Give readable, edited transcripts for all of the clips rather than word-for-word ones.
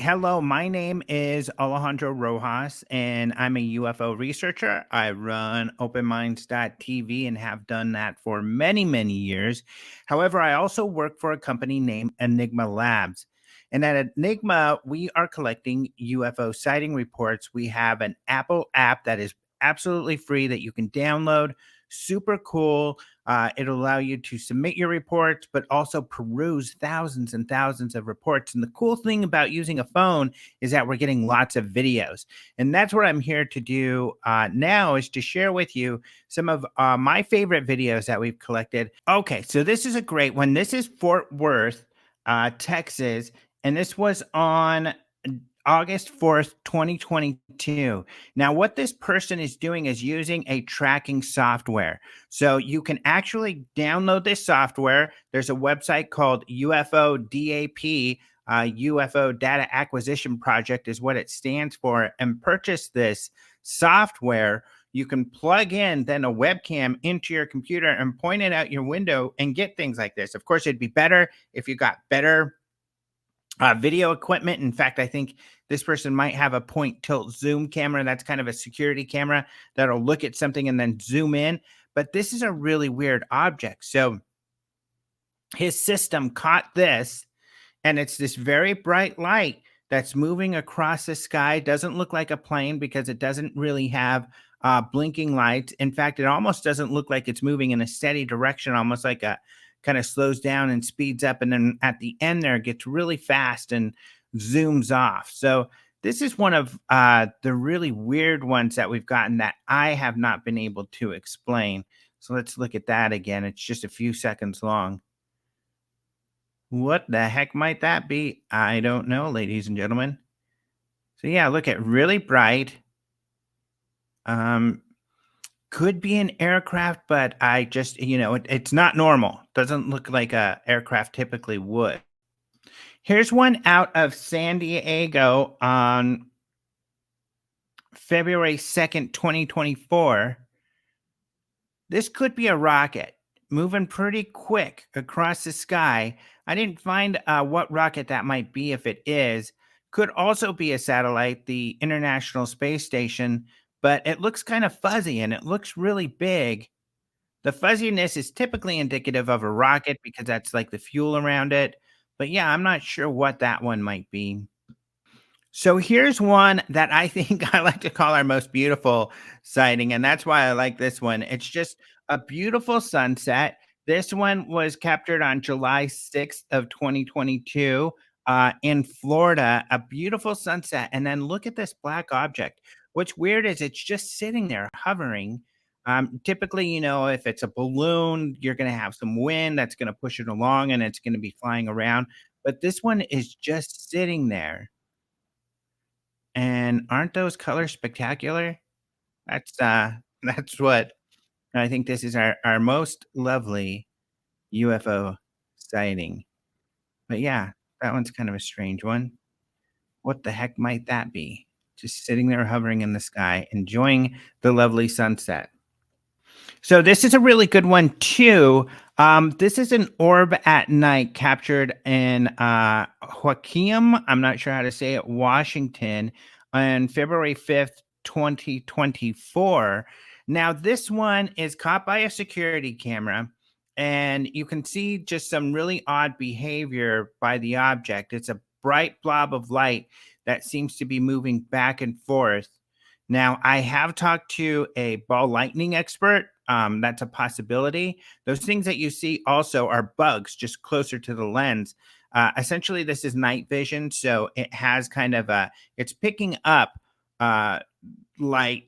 Hello, my name is Alejandro Rojas, and I'm a UFO researcher. I run OpenMinds.tv and have done that for many, many years. However, I also work for a company named Enigma Labs. And at Enigma, we are collecting UFO sighting reports. We have an Apple app that is absolutely free that you can download. Super cool. It'll allow you to submit your reports, but also peruse thousands and thousands of reports. And the cool thing about using a phone is that we're getting lots of videos. And that's what I'm here to do now is to share with you some of my favorite videos that we've collected. Okay, so this is a great one. This is Fort Worth, Texas. And this was on August 4th, 2022. Now, what this person is doing is using a tracking software. So you can actually download this software. There's a website called UFO DAP, UFO Data Acquisition Project is what it stands for, and purchase this software. You can plug in then a webcam into your computer and point it out your window and get things like this. Of course, it'd be better if you got better video equipment. In fact, I think this person might have a point tilt zoom camera. That's kind of a security camera that'll look at something and then zoom in. But this is a really weird object. So his system caught this, and it's this very bright light that's moving across the sky. Doesn't look like a plane because it doesn't really have blinking lights. In fact, it almost doesn't look like it's moving in a steady direction, almost like a kind of slows down and speeds up. And then at the end there, it gets really fast and zooms off. So this is one of the really weird ones that we've gotten that I have not been able to explain. So let's look at that again. It's just a few seconds long. What the heck might that be? I don't know, ladies and gentlemen. So yeah, look at really bright. Um, could be an aircraft, but I just, it's not normal. Doesn't look like a aircraft typically would. Here's one out of San Diego on February 2nd, 2024. This could be a rocket moving pretty quick across the sky. I didn't find what rocket that might be if it is. Could also be a satellite, the International Space Station, but it looks kind of fuzzy and it looks really big. The fuzziness is typically indicative of a rocket because that's like the fuel around it. But yeah, I'm not sure what that one might be. So here's one that I think I like to call our most beautiful sighting, and that's why I like this one. It's just a beautiful sunset. This one was captured on July 6th of 2022 in Florida. A beautiful sunset, and then look at this black object. What's weird is it's just sitting there hovering. Typically, if it's a balloon, you're going to have some wind that's going to push it along, and it's going to be flying around. But this one is just sitting there. And aren't those colors spectacular? That's, that's what I think this is our most lovely UFO sighting. But yeah, that one's kind of a strange one. What the heck might that be? Just sitting there hovering in the sky, enjoying the lovely sunset. So this is a really good one too. This is an orb at night captured in Joaquin, I'm not sure how to say it, Washington, on February 5th, 2024. Now this one is caught by a security camera, and you can see just some really odd behavior by the object. It's a bright blob of light that seems to be moving back and forth. Now, I have talked to a ball lightning expert. That's a possibility. Those things that you see also are bugs just closer to the lens. Essentially, this is night vision. So it has kind of it's picking up uh, light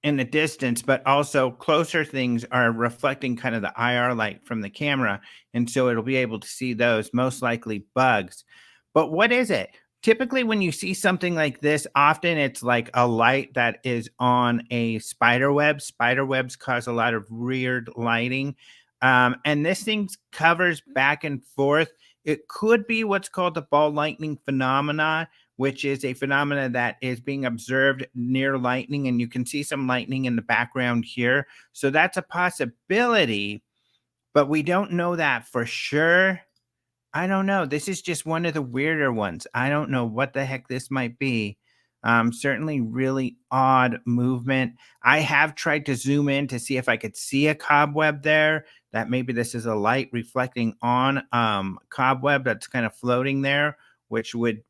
in the distance, but also closer things are reflecting kind of the IR light from the camera. And so it'll be able to see those, most likely bugs. But what is it? Typically, when you see something like this, often it's like a light that is on a spider web. Spider webs cause a lot of weird lighting. And this thing covers back and forth. It could be what's called the ball lightning phenomena, which is a phenomena that is being observed near lightning. And you can see some lightning in the background here. So that's a possibility, but we don't know that for sure. I don't know. This is just one of the weirder ones. I don't know what the heck this might be. Certainly really odd movement. I have tried to zoom in to see if I could see a cobweb there. That maybe this is a light reflecting on cobweb that's kind of floating there, which would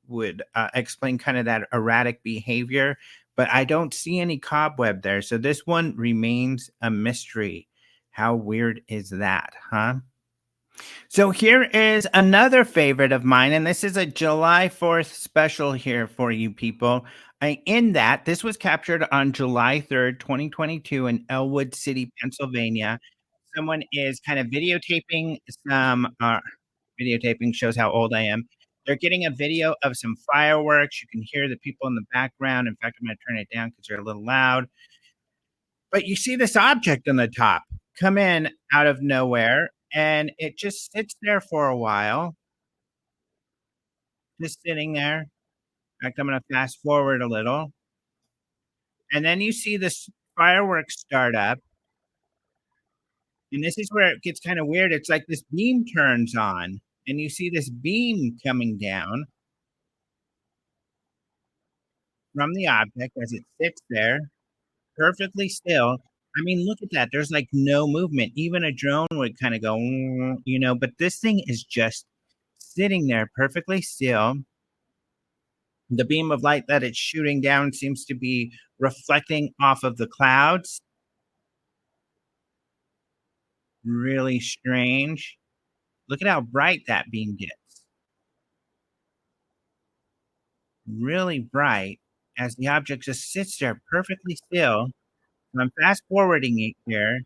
explain kind of that erratic behavior. But I don't see any cobweb there, so this one remains a mystery. How weird is that, huh? So here is another favorite of mine, and this is a July 4th special here for you people. In that, this was captured on July 3rd, 2022 in Elwood City, Pennsylvania. Someone is kind of videotaping some videotaping shows how old I am. They're getting a video of some fireworks. You can hear the people in the background. In fact, I'm going to turn it down because they're a little loud. But you see this object on the top come in out of nowhere, and it just sits there for a while, just sitting there. In fact, I'm gonna fast forward a little, and then you see this fireworks start up, and this is where it gets kinda weird. It's like this beam turns on, and you see this beam coming down from the object as it sits there perfectly still. I mean, look at that. There's, like, no movement. Even a drone would kinda go, but this thing is just sitting there perfectly still. The beam of light that it's shooting down seems to be reflecting off of the clouds. Really strange. Look at how bright that beam gets. Really bright as the object just sits there perfectly still. And I'm fast forwarding it here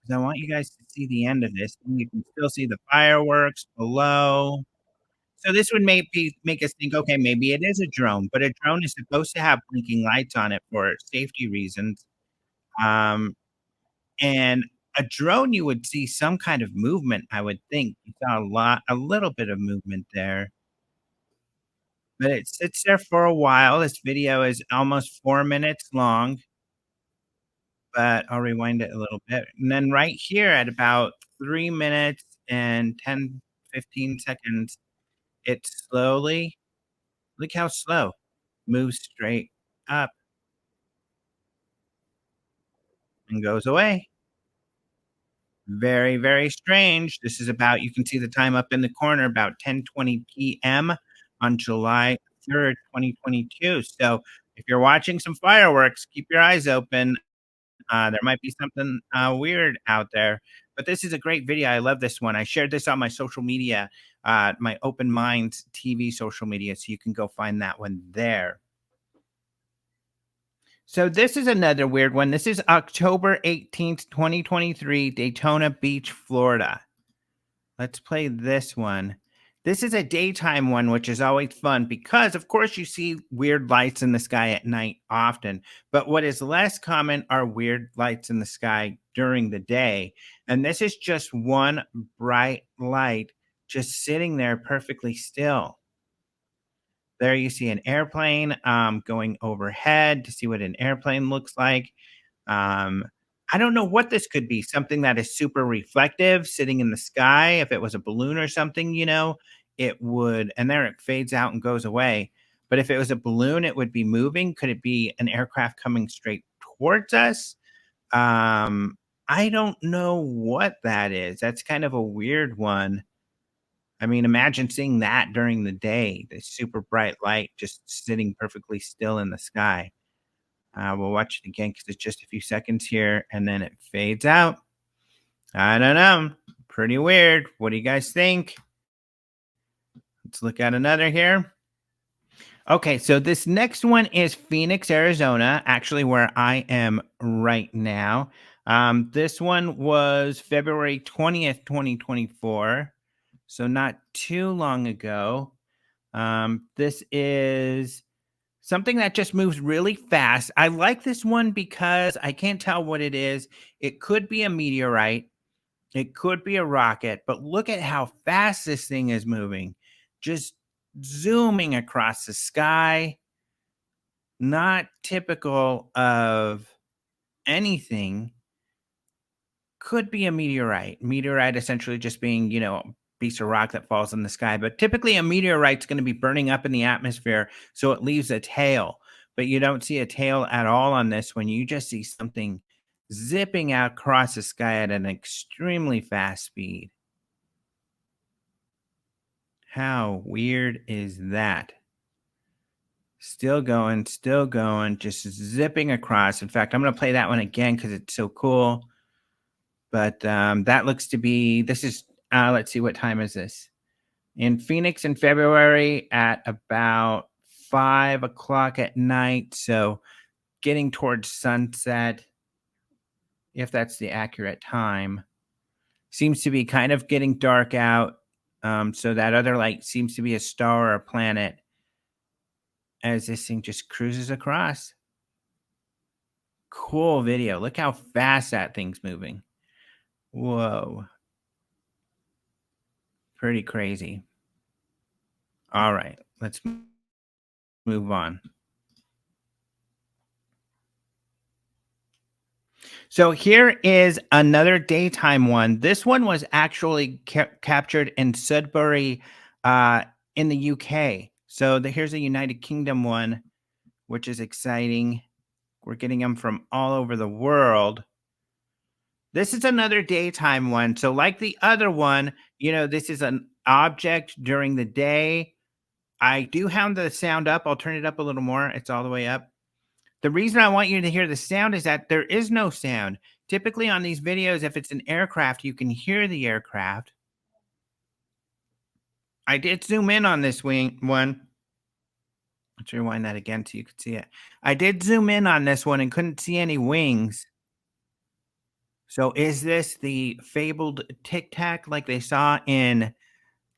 because I want you guys to see the end of this. And you can still see the fireworks below. So this would make us think, okay, maybe it is a drone, but a drone is supposed to have blinking lights on it for safety reasons. Um, and a drone, you would see some kind of movement, I would think. You saw a little bit of movement there, but it sits there for a while. This video is almost 4 minutes long, but I'll rewind it a little bit. And then right here at about 3 minutes and 10, 15 seconds, it slowly, look how slow, moves straight up and goes away. Very, very strange. This is about, you can see the time up in the corner, about 10:20 PM on July 3rd, 2022. So, if you're watching some fireworks, keep your eyes open. There might be something, weird out there, but this is a great video. I love this one. I shared this on my social media, my Open Minds TV social media, so you can go find that one there. So this is another weird one. This is October 18th, 2023, Daytona Beach, Florida. Let's play this one. This is a daytime one, which is always fun because, of course, you see weird lights in the sky at night often. But what is less common are weird lights in the sky during the day. And this is just one bright light just sitting there perfectly still. There you see an airplane going overhead to see what an airplane looks like. Um, I don't know what this could be. Something that is super reflective sitting in the sky. If it was a balloon or something, it would, and there it fades out and goes away. But if it was a balloon, it would be moving. Could it be an aircraft coming straight towards us? Um, I don't know what that is. That's kind of a weird one. I mean, imagine seeing that during the day, the super bright light just sitting perfectly still in the sky. We'll watch it again because it's just a few seconds here and then it fades out. I don't know. Pretty weird. What do you guys think? Let's look at another here. Okay, so this next one is Phoenix, Arizona, actually where I am right now. This one was February 20th, 2024, so not too long ago. This is something that just moves really fast. I like this one because I can't tell what it is. It could be a meteorite, it could be a rocket, but look at how fast this thing is moving. Just zooming across the sky. Not typical of anything. Could be a meteorite. Meteorite essentially just being, piece of rock that falls in the sky. But typically, a meteorite's going to be burning up in the atmosphere, so it leaves a tail. But you don't see a tail at all on this one. You just see something zipping out across the sky at an extremely fast speed. How weird is that? Still going, just zipping across. In fact, I'm going to play that one again because it's so cool. But that looks to be, this is, let's see, what time is this? In Phoenix in February at about 5 o'clock at night. So getting towards sunset, if that's the accurate time. Seems to be kind of getting dark out. So that other light seems to be a star or a planet as this thing just cruises across. Cool video. Look how fast that thing's moving. Whoa. Pretty crazy. All right, let's move on. So here is another daytime one. This one was actually captured in Sudbury in the UK. So here's a United Kingdom one, which is exciting. We're getting them from all over the world. This is another daytime one. So like the other one, this is an object during the day. I do have the sound up. I'll turn it up a little more. It's all the way up. The reason I want you to hear the sound is that there is no sound. Typically on these videos, if it's an aircraft, you can hear the aircraft. I did zoom in on this one. Let's rewind that again so you could see it. I did zoom in on this one and couldn't see any wings. So is this the fabled Tic Tac like they saw in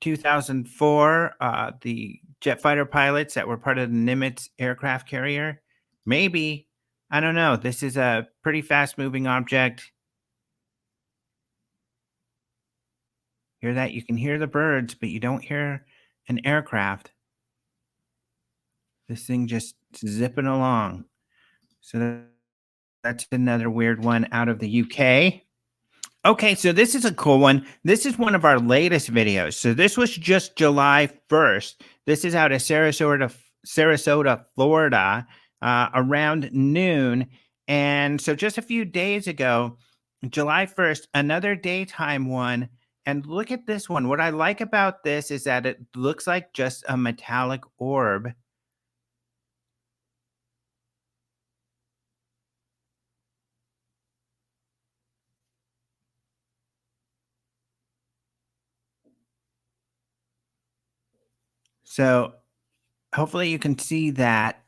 2004, the jet fighter pilots that were part of the Nimitz aircraft carrier? Maybe. I don't know. This is a pretty fast moving object. Hear that? You can hear the birds, but you don't hear an aircraft. This thing just zipping along. So that's another weird one out of the UK. Okay, so this is a cool one. This is one of our latest videos. So this was just July 1st. This is out of Sarasota, Florida, around noon. And so just a few days ago, July 1st, another daytime one. And look at this one. What I like about this is that it looks like just a metallic orb. So hopefully you can see that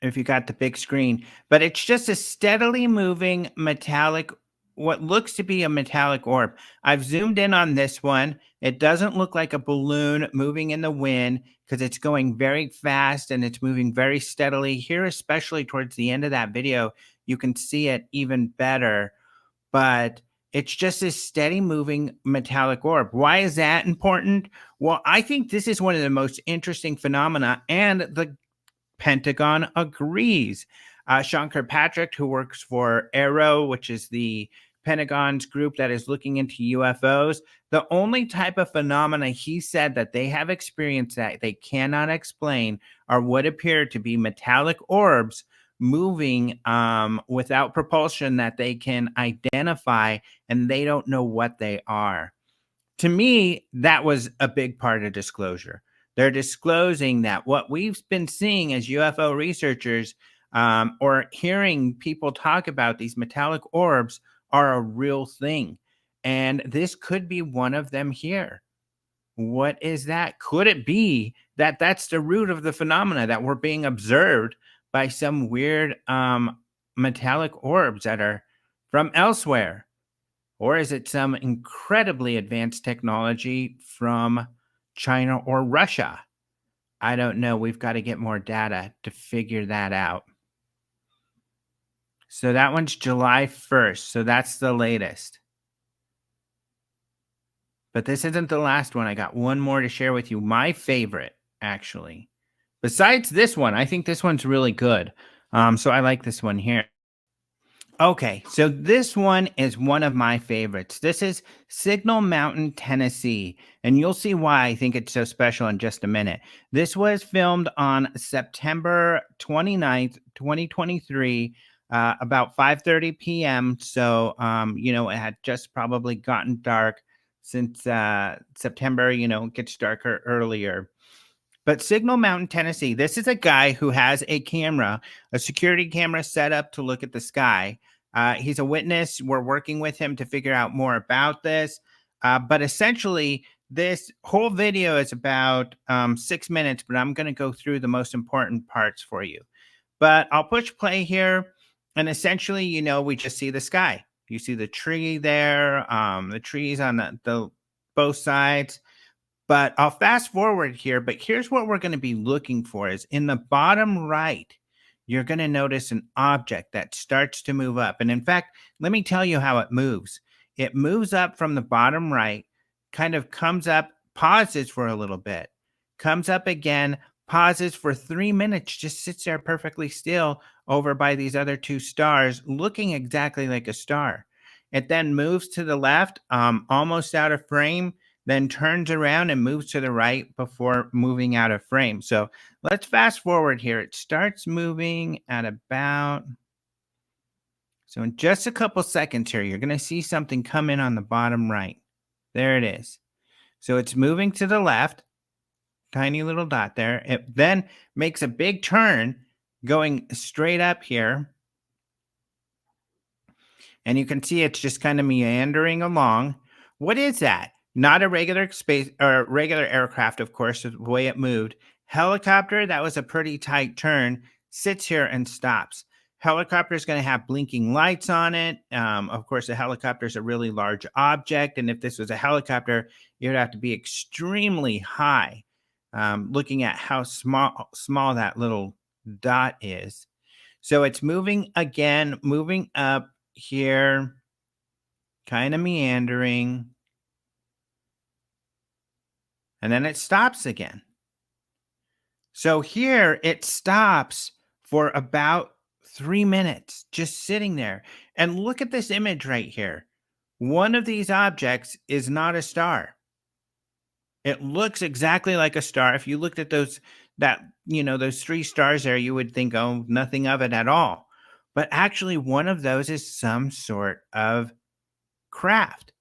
if you got the big screen, but it's just a steadily moving metallic, what looks to be a metallic orb. I've zoomed in on this one. It doesn't look like a balloon moving in the wind because it's going very fast and it's moving very steadily. Here, especially towards the end of that video, you can see it even better, but it's just this steady moving metallic orb. Why is that important? Well, I think this is one of the most interesting phenomena, and the Pentagon agrees. Sean Kirkpatrick, who works for AARO, which is the Pentagon's group that is looking into UFOs, the only type of phenomena he said that they have experienced that they cannot explain are what appear to be metallic orbs moving without propulsion that they can identify, and they don't know what they are. To me, that was a big part of disclosure. They're disclosing that what we've been seeing as UFO researchers, or hearing people talk about these metallic orbs, are a real thing. And this could be one of them here. What is that? Could it be that that's the root of the phenomena, that we're being observed by some weird metallic orbs that are from elsewhere? Or is it some incredibly advanced technology from China or Russia? I don't know. We've got to get more data to figure that out. So that one's July 1st. So that's the latest. But this isn't the last one. I got one more to share with you. My favorite, actually. Besides this one, I think this one's really good. So I like this one here. Okay, so this one is one of my favorites. This is Signal Mountain, Tennessee, and you'll see why I think it's so special in just a minute. This was filmed on September 29th, 2023, about 5:30 p.m. So, it had just probably gotten dark since September, it gets darker earlier. But Signal Mountain, Tennessee, this is a guy who has a camera, a security camera set up to look at the sky. He's a witness. We're working with him to figure out more about this. But essentially, this whole video is about 6 minutes, but I'm going to go through the most important parts for you. But I'll push play here. And essentially, we just see the sky. You see the tree there, the trees on the both sides. But I'll fast forward here, but here's what we're going to be looking for is in the bottom right, you're going to notice an object that starts to move up. And in fact, let me tell you how it moves. It moves up from the bottom right, kind of comes up, pauses for a little bit, comes up again, pauses for 3 minutes, just sits there perfectly still over by these other two stars, looking exactly like a star. It then moves to the left, almost out of frame, then turns around and moves to the right before moving out of frame. So let's fast forward here. It starts moving at about, so in just a couple seconds here, you're going to see something come in on the bottom right. There it is. So it's moving to the left, tiny little dot there. It then makes a big turn going straight up here. And you can see it's just kind of meandering along. What is that? Not a regular space or regular aircraft, of course, the way it moved. Helicopter, that was a pretty tight turn, sits here and stops. Helicopter is going to have blinking lights on it. Of course, a helicopter is a really large object. And if this was a helicopter, it would have to be extremely high, looking at how small that little dot is. So it's moving again, moving up here, kind of meandering, and then it stops again. So here it stops for about 3 minutes, just sitting there. And look at this image right here. One of these objects is not a star. It looks exactly like a star. If you looked at those three stars there, you would think, oh, nothing of it at all. But actually, one of those is some sort of craft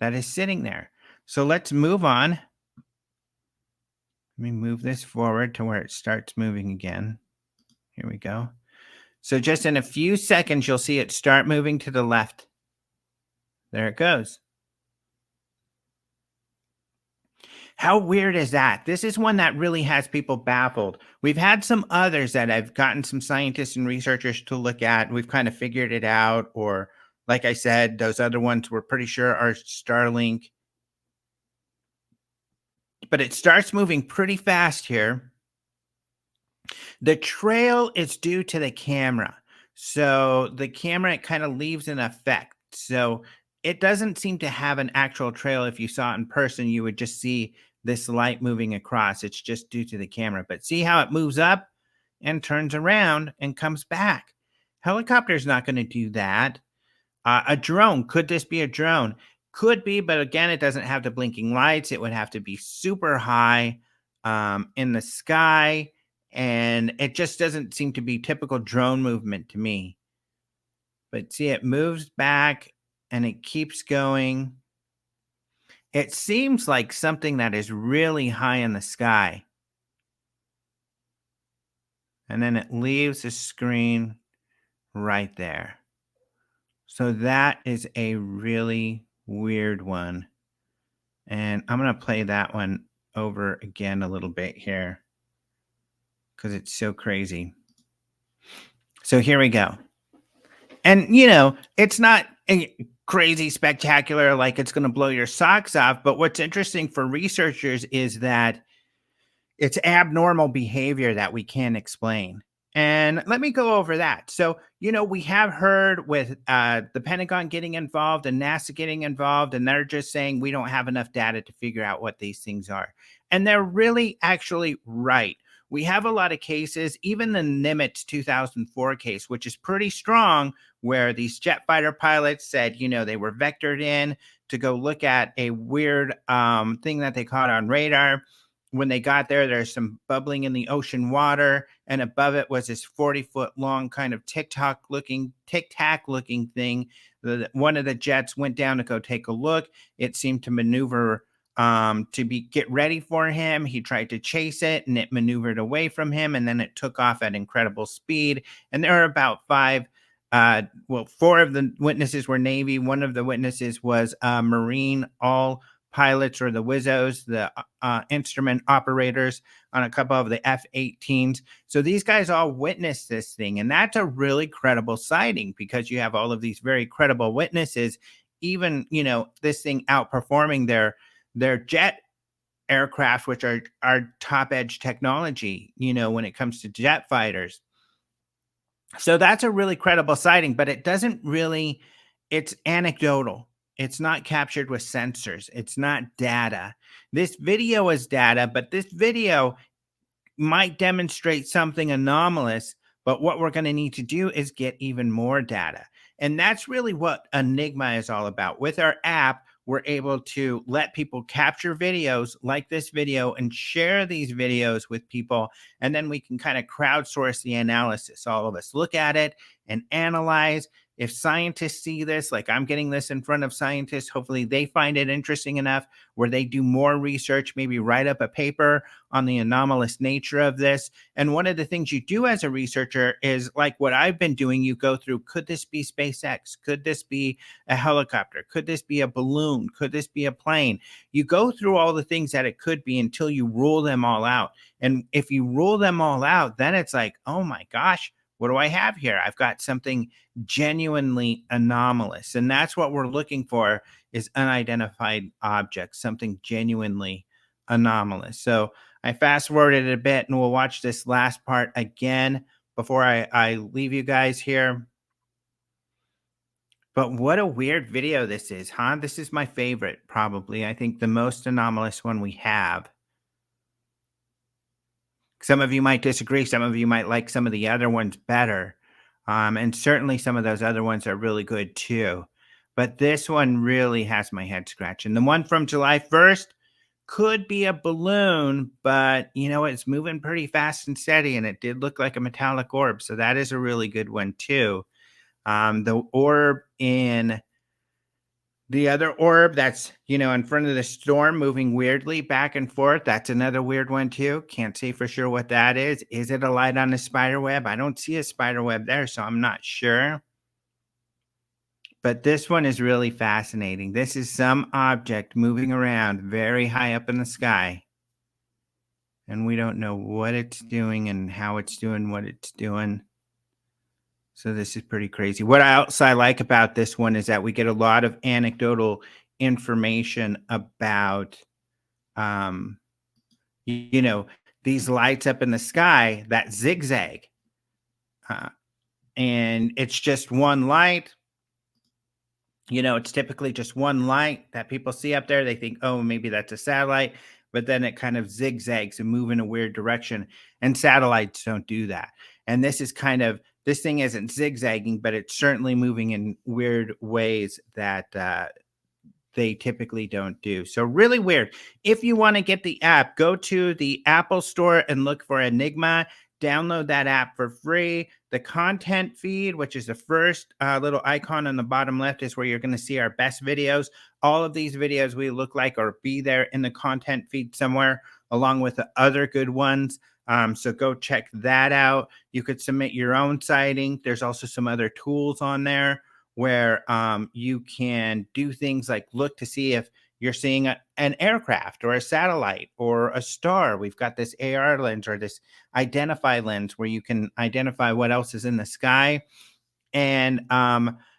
that is sitting there. So let's move on. Let me move this forward to where it starts moving again. Here we go. So just in a few seconds, you'll see it start moving to the left. There it goes. How weird is that? This is one that really has people baffled. We've had some others that I've gotten some scientists and researchers to look at. We've kind of figured it out. Or, like I said, those other ones we're pretty sure are Starlink. But it starts moving pretty fast here. The trail is due to the camera. So the camera, it kind of leaves an effect. So it doesn't seem to have an actual trail. If you saw it in person, you would just see this light moving across. It's just due to the camera. But see how it moves up and turns around and comes back. Helicopter's not going to do that. A drone. Could this be a drone? Could be, but again, it doesn't have the blinking lights. It would have to be super high in the sky. And it just doesn't seem to be typical drone movement to me. But see, it moves back and it keeps going. It seems like something that is really high in the sky. And then it leaves the screen right there. So that is a really weird one. And I'm going to play that one over again a little bit here because it's so crazy. So here we go. And, it's not crazy spectacular like it's going to blow your socks off. But what's interesting for researchers is that it's abnormal behavior that we can't explain. And let me go over that. So, we have heard with the Pentagon getting involved and NASA getting involved, and they're just saying we don't have enough data to figure out what these things are. And they're really actually right. we have a lot of cases, even the Nimitz 2004 case, which is pretty strong, where these jet fighter pilots said, they were vectored in to go look at a weird thing that they caught on radar. When they got there, there's some bubbling in the ocean water, and above it was this 40-foot long kind of Tic Tac looking thing. One of the jets went down to go take a look. It seemed to maneuver get ready for him. He tried to chase it, and it maneuvered away from him, and then it took off at incredible speed. And there are about four of the witnesses were Navy. One of the witnesses was Marine. All pilots, or the WIZOs, the instrument operators on a couple of the F-18s. So these guys all witnessed this thing, and that's a really credible sighting, because you have all of these very credible witnesses, even, this thing outperforming their jet aircraft, which are top edge technology, when it comes to jet fighters. So that's a really credible sighting, but it's anecdotal. It's not captured with sensors. It's not data. This video is data, but this video might demonstrate something anomalous, but what we're going to need to do is get even more data. And that's really what Enigma is all about. With our app, we're able to let people capture videos like this video and share these videos with people. And then we can kind of crowdsource the analysis. All of us look at it and analyze. If scientists see this, like I'm getting this in front of scientists, hopefully they find it interesting enough where they do more research, maybe write up a paper on the anomalous nature of this. And one of the things you do as a researcher is like what I've been doing. You go through, could this be SpaceX? Could this be a helicopter? Could this be a balloon? Could this be a plane? You go through all the things that it could be until you rule them all out. And if you rule them all out, then it's like, oh my gosh, what do I have here? I've got something genuinely anomalous. And that's what we're looking for, is unidentified objects, something genuinely anomalous. So I fast forwarded a bit, and we'll watch this last part again before I leave you guys here. But what a weird video this is, huh? This is my favorite, probably. I think the most anomalous one we have. Some of you might disagree. Some of you might like some of the other ones better. And certainly some of those other ones are really good too. But this one really has my head scratching. The one from July 1st could be a balloon, but it's moving pretty fast and steady, and it did look like a metallic orb. So that is a really good one too. The orb in the other orb that's, in front of the storm, moving weirdly back and forth. That's another weird one too. Can't say for sure what that is. Is it a light on a spider web? I don't see a spider web there, so I'm not sure. But this one is really fascinating. This is some object moving around very high up in the sky. And we don't know what it's doing and how it's doing what it's doing. So this is pretty crazy. What else I like about this one is that we get a lot of anecdotal information about, these lights up in the sky that zigzag. And it's just one light. It's typically just one light that people see up there. They think, oh, maybe that's a satellite. But then it kind of zigzags and move in a weird direction. And satellites don't do that. And this thing isn't zigzagging, but it's certainly moving in weird ways that they typically don't do. So really weird. If you want to get the app, go to the Apple Store and look for Enigma. Download that app for free. The content feed, which is the first little icon on the bottom left, is where you're going to see our best videos. All of these videos we look like or be there in the content feed somewhere, along with the other good ones. So go check that out. You could submit your own sighting. There's also some other tools on there where you can do things like look to see if you're seeing an aircraft or a satellite or a star. We've got this AR lens, or this identify lens, where you can identify what else is in the sky. And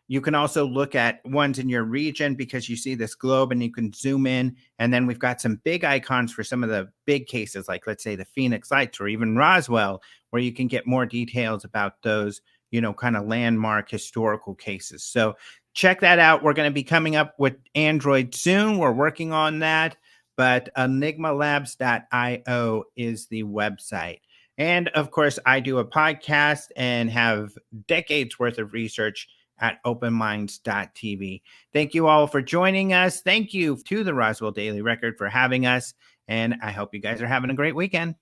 you can also look at ones in your region, because you see this globe and you can zoom in. And then we've got some big icons for some of the big cases, like let's say the Phoenix Lights or even Roswell, where you can get more details about those, kind of landmark historical cases. So check that out. We're going to be coming up with Android soon. We're working on that, but enigmalabs.io is the website. And of course, I do a podcast and have decades worth of research at openminds.tv. Thank you all for joining us. Thank you to the Roswell Daily Record for having us. And I hope you guys are having a great weekend.